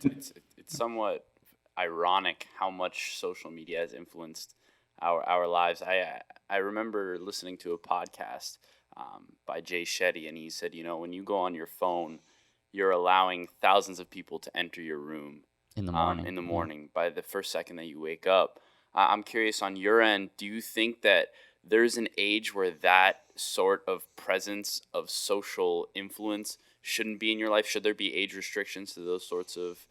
it's somewhat ironic how much social media has influenced our lives. I remember listening to a podcast by Jay Shetty, and he said, when you go on your phone, you're allowing thousands of people to enter your room In the morning. in the morning by the first second that you wake up. I'm curious on your end, do you think that there's an age where that sort of presence of social influence shouldn't be in your life? Should there be age restrictions to those sorts of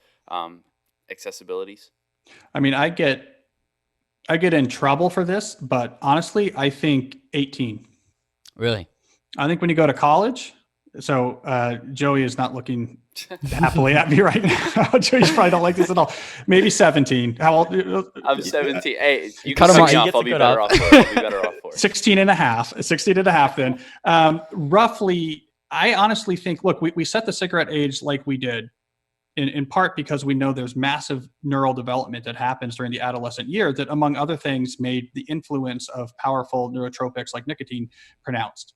accessibilities? I mean, I get in trouble for this, but honestly, I think 18. Really? I think when you go to college, so Joey is not looking happily at me right now. Joey probably don't like this at all. Maybe 17. How old? I'm 17. Hey, you Cut can him cut me off. off. I'll be better off for it. I'll be better off for it. 16 and a half, 16 and a half then. Roughly, I honestly think, look, we set the cigarette age like we did in part because we know there's massive neural development that happens during the adolescent year that, among other things, made the influence of powerful neurotropics like nicotine pronounced.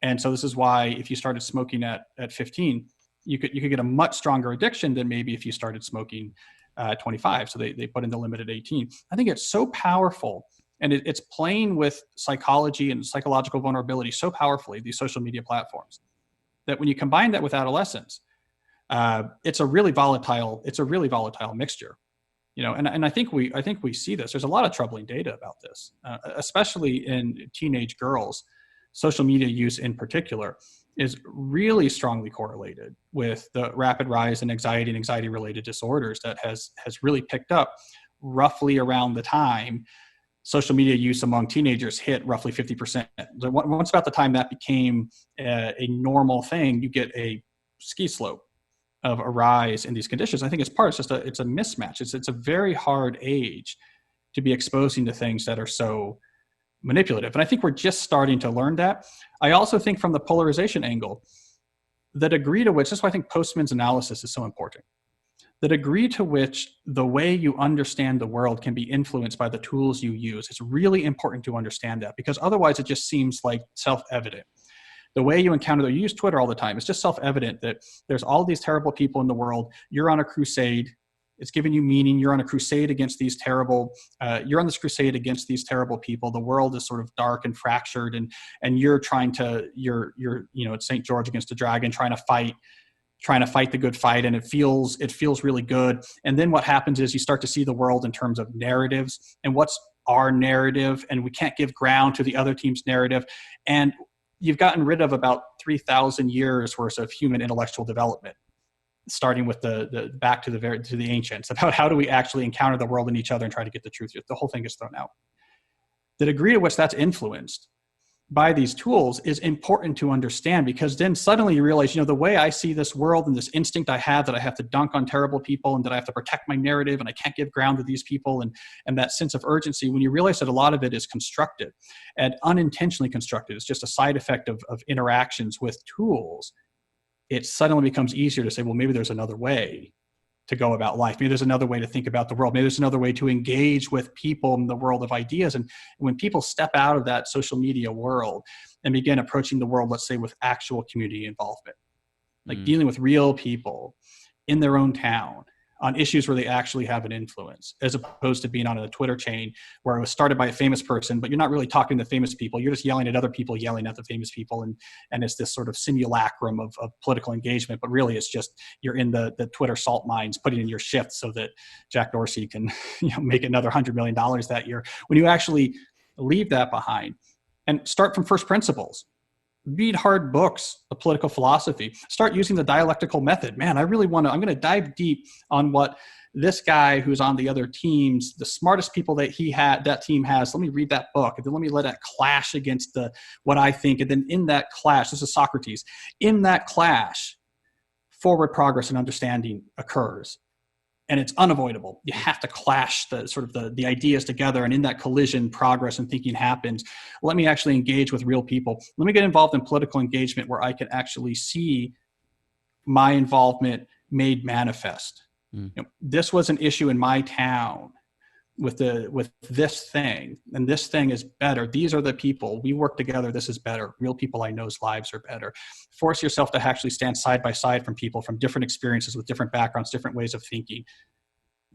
And so this is why if you started smoking at 15, you could get a much stronger addiction than maybe if you started smoking at 25. So they put in the limit at 18. I think it's so powerful, and it's playing with psychology and psychological vulnerability so powerfully, these social media platforms, that when you combine that with adolescence, it's a really volatile mixture. And I think we see this. There's a lot of troubling data about this, especially in teenage girls. Social media use in particular is really strongly correlated with the rapid rise in anxiety and anxiety-related disorders that has really picked up roughly around the time social media use among teenagers hit roughly 50%. Once about the time that became a normal thing, you get a ski slope of a rise in these conditions. I think it's a mismatch. It's a very hard age to be exposing to things that are so manipulative. And I think we're just starting to learn that. I also think from the polarization angle, the degree to which, that's why I think Postman's analysis is so important. The degree to which the way you understand the world can be influenced by the tools you use, it's really important to understand that, because otherwise it just seems like self-evident. The way you encounter, you use Twitter all the time, it's just self-evident that there's all these terrible people in the world. You're on a crusade. It's giving you meaning. You're on a crusade against these terrible, people. The world is sort of dark and fractured, and you're it's St. George against the dragon, trying to fight the good fight, and it feels really good. And then what happens is you start to see the world in terms of narratives, and what's our narrative, and we can't give ground to the other team's narrative. And you've gotten rid of about 3,000 years worth of human intellectual development, starting with the back to the ancients, about how do we actually encounter the world and each other and try to get the truth. The whole thing is thrown out. The degree to which that's influenced by these tools is important to understand, because then suddenly you realize, the way I see this world and this instinct I have that I have to dunk on terrible people and that I have to protect my narrative and I can't give ground to these people, and that sense of urgency, when you realize that a lot of it is constructed and unintentionally constructed, it's just a side effect of interactions with tools, it suddenly becomes easier to say, well, maybe there's another way to go about life. Maybe there's another way to think about the world. Maybe there's another way to engage with people in the world of ideas. And when people step out of that social media world and begin approaching the world, let's say with actual community involvement, like dealing with real people in their own town on issues where they actually have an influence, as opposed to being on a Twitter chain where it was started by a famous person, but you're not really talking to famous people. You're just yelling at other people, yelling at the famous people. And it's this sort of simulacrum of political engagement, but really it's just, you're in the Twitter salt mines, putting in your shift so that Jack Dorsey can make another $100 million that year. When you actually leave that behind and start from first principles, read hard books of political philosophy, start using the dialectical method. Man, I'm going to dive deep on what this guy who's on the other teams, the smartest people that that team has. Let me read that book, and then let me let that clash against what I think. And then in that clash, this is Socrates, in that clash, forward progress and understanding occurs. And it's unavoidable. You have to clash the ideas together. And in that collision, progress and thinking happens. Let me actually engage with real people. Let me get involved in political engagement where I can actually see my involvement made manifest. This was an issue in my town with this thing, and this thing is better. These are the people, we work together, this is better. Real people I know's lives are better. Force yourself to actually stand side by side from people from different experiences, with different backgrounds, different ways of thinking.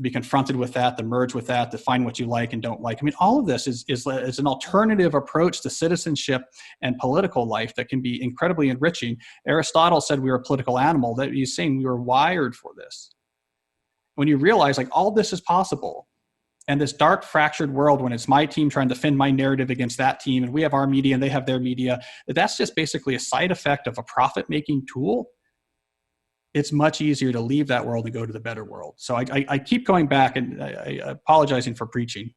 Be confronted with that, to merge with that, to find what you like and don't like. I mean, all of this is an alternative approach to citizenship and political life that can be incredibly enriching. Aristotle said we were a political animal, that he's saying we were wired for this. When you realize like all this is possible, and this dark fractured world, when it's my team trying to defend my narrative against that team, and we have our media and they have their media, that's just basically a side effect of a profit-making tool. It's much easier to leave that world and go to the better world. So I keep going back, and I apologizing for preaching.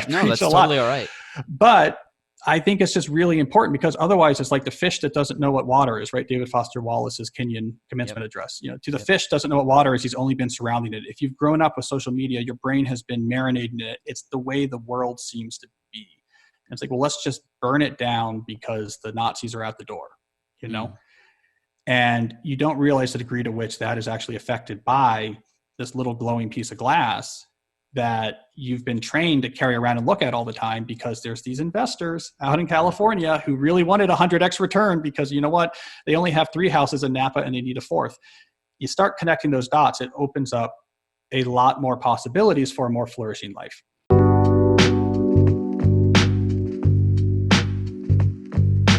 No, that's totally all right. But I think it's just really important, because otherwise it's like the fish that doesn't know what water is, right? David Foster Wallace's Kenyan commencement address. You know, to the fish doesn't know what water is, he's only been surrounding it. If you've grown up with social media, your brain has been marinating in it. It's the way the world seems to be. And it's like, well, let's just burn it down because the Nazis are at the door, you know? And you don't realize the degree to which that is actually affected by this little glowing piece of glass that you've been trained to carry around and look at all the time, because there's these investors out in California who really wanted 100x return, because you know what? They only have 3 houses in Napa and they need a 4th. You start connecting those dots, it opens up a lot more possibilities for a more flourishing life.